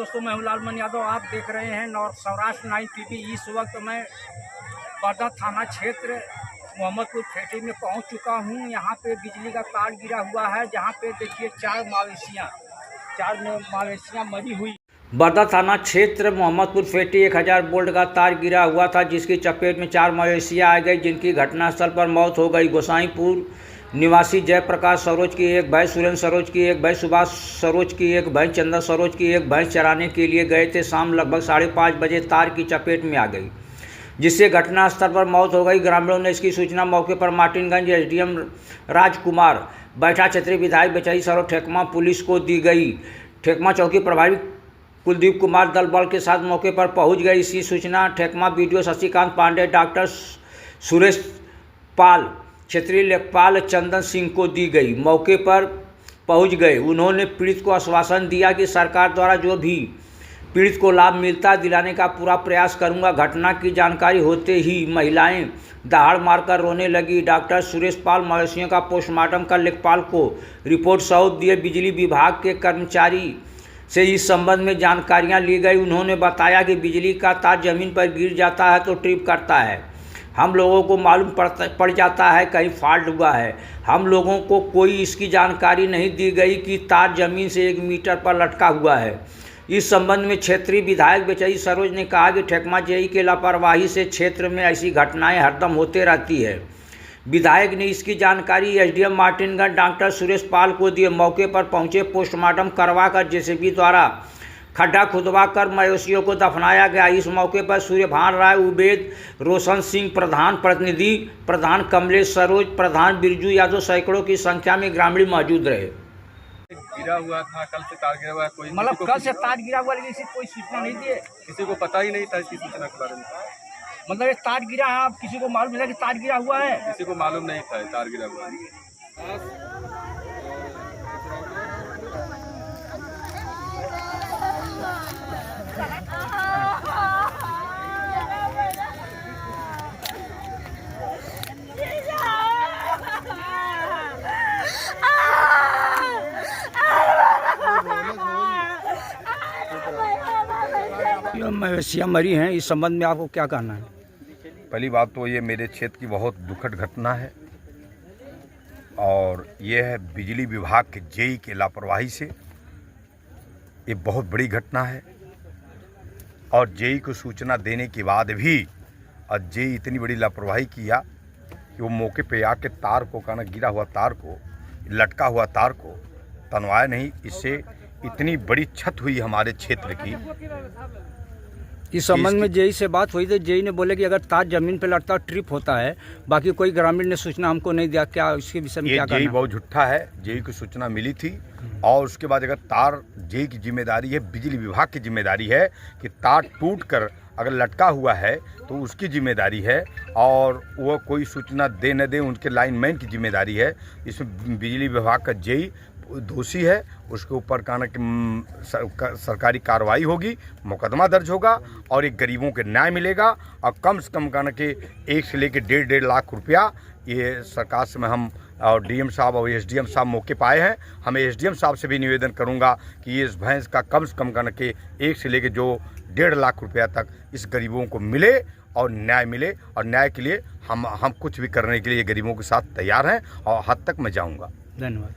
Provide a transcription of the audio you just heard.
दोस्तों, मैं हूं लालमन यादव। आप देख रहे हैं नॉर्थ सौराष्ट्र 9 टीवी। इस वक्त मैं बरदा थाना क्षेत्र मोहम्मदपुर फेटी में पहुंच चुका हूं। यहां पे बिजली का तार गिरा हुआ है, जहां पे देखिए चार मवेशियां मरी हुई। बरदा थाना क्षेत्र मोहम्मदपुर फेटी 1000 वोल्ट का तार गिरा हुआ था, जिसकी चपेट में 4 मवेशियां आ गई, जिनकी घटनास्थल पर मौत हो गई। गोसाईपुर निवासी जयप्रकाश सरोज की एक भैंस, सुरेंद्र सरोज की एक भैंस, सुभाष सरोज की एक भैंस, चंदन सरोज की एक भैंस चराने के लिए गए थे। शाम लगभग 5:30 बजे तार की चपेट में आ गई, जिससे घटनास्थल पर मौत हो गई। ग्रामीणों ने इसकी सूचना मौके पर मार्टिनगंज एसडीएम राजकुमार, बैठा क्षेत्रीय विधायक बेचई सरोज ठेकमा पुलिस को दी गई। ठेकमा चौकी प्रभारी कुलदीप कुमार दल बल के साथ मौके पर पहुंच गए। इसकी सूचना ठेकमा बीडीओ शशिकांत पांडे, डॉक्टर सुरेश पाल, क्षेत्रीय लेखपाल चंदन सिंह को दी गई। मौके पर पहुंच गए। उन्होंने पीड़ित को आश्वासन दिया कि सरकार द्वारा जो भी पीड़ित को लाभ मिलता दिलाने का पूरा प्रयास करूंगा। घटना की जानकारी होते ही महिलाएं दहाड़ मारकर रोने लगी। डॉक्टर सुरेश पाल मवेशियों का पोस्टमार्टम कर लेखपाल को रिपोर्ट सौंप दिए। बिजली विभाग के कर्मचारी से इस संबंध में जानकारियां ली गई। उन्होंने बताया कि बिजली का तार जमीन पर गिर जाता है तो ट्रिप करता है। हम लोगों को मालूम पड़ जाता है कहीं फॉल्ट हुआ है। हम लोगों को कोई इसकी जानकारी नहीं दी गई कि तार जमीन से 1 मीटर पर लटका हुआ है। इस संबंध में क्षेत्रीय विधायक बेचई सरोज ने कहा कि ठेकमा जेई के लापरवाही से क्षेत्र में ऐसी घटनाएं हरदम होते रहती है। विधायक ने इसकी जानकारी एसडीएम मार्टिनगंज डॉक्टर सुरेश पाल को दिए। मौके पर पहुंचे। पोस्टमार्टम करवाकर जेसीबी द्वारा खड्डा खुदवा कर मवेशियों को दफनाया गया। इस मौके पर सूर्यभान राय, उबेद, रोशन सिंह, प्रधान प्रतिनिधि, प्रधान कमलेश सरोज, प्रधान बिरजू यादव, सैकड़ों की संख्या में ग्रामीण मौजूद रहे। गिरा हुआ था, कल से तार गिरा हुआ है। कोई मतलब कल से तार गिरा हुआ, लेकिन कोई सूचना नहीं दी। किसी को पता ही नहीं था इसकी सूचना के बारे में। मतलब ये तार गिरा है, आप किसी को मालूम है कि तार गिरा हुआ है? किसी को मालूम नहीं था तार गिरा हुआ है। मवेशियाँ मरी हैं, इस संबंध में आपको क्या कहना है? पहली बात तो ये मेरे क्षेत्र की बहुत दुखद घटना है, और ये है बिजली विभाग के जेई के लापरवाही से। ये बहुत बड़ी घटना है, और जेई को सूचना देने के बाद भी जेई इतनी बड़ी लापरवाही किया कि वो मौके पे आके तार को गिरा हुआ तार को, लटका हुआ तार को तनवाया नहीं। इससे इतनी बड़ी क्षति हुई हमारे क्षेत्र की। इस संबंध में जेई से बात हुई तो जेई ने बोले कि अगर तार जमीन पे लटता ट्रिप होता है। बाकी कोई ग्रामीण ने सूचना हमको नहीं दिया। क्या इसके विषय में क्या कहना? जेई बहुत झूठा है। जेई को सूचना मिली थी, और उसके बाद अगर तार जेई की जिम्मेदारी है, बिजली विभाग की जिम्मेदारी है कि तार टूट कर अगर लटका हुआ है तो उसकी जिम्मेदारी है, और वो कोई सूचना दे न दे उनके लाइनमैन की जिम्मेदारी है। इसमें बिजली विभाग का जेई दोषी है। उसके ऊपर सरकारी कार्रवाई होगी, मुकदमा दर्ज होगा, और एक गरीबों के न्याय मिलेगा। और कम से कम के 1 से लेकर 1.5 लाख रुपया ये सरकार से हम और डीएम साहब और एसडीएम साहब मौके पर आए हैं। हमें एसडीएम साहब से भी निवेदन करूंगा कि ये इस भैंस का कम से कम के 1 से लेकर जो 1.5 लाख रुपया तक इस गरीबों को मिले और न्याय मिले। और न्याय के लिए हम कुछ भी करने के लिए गरीबों के साथ तैयार हैं, और हद तक मैं जाऊँगा। धन्यवाद।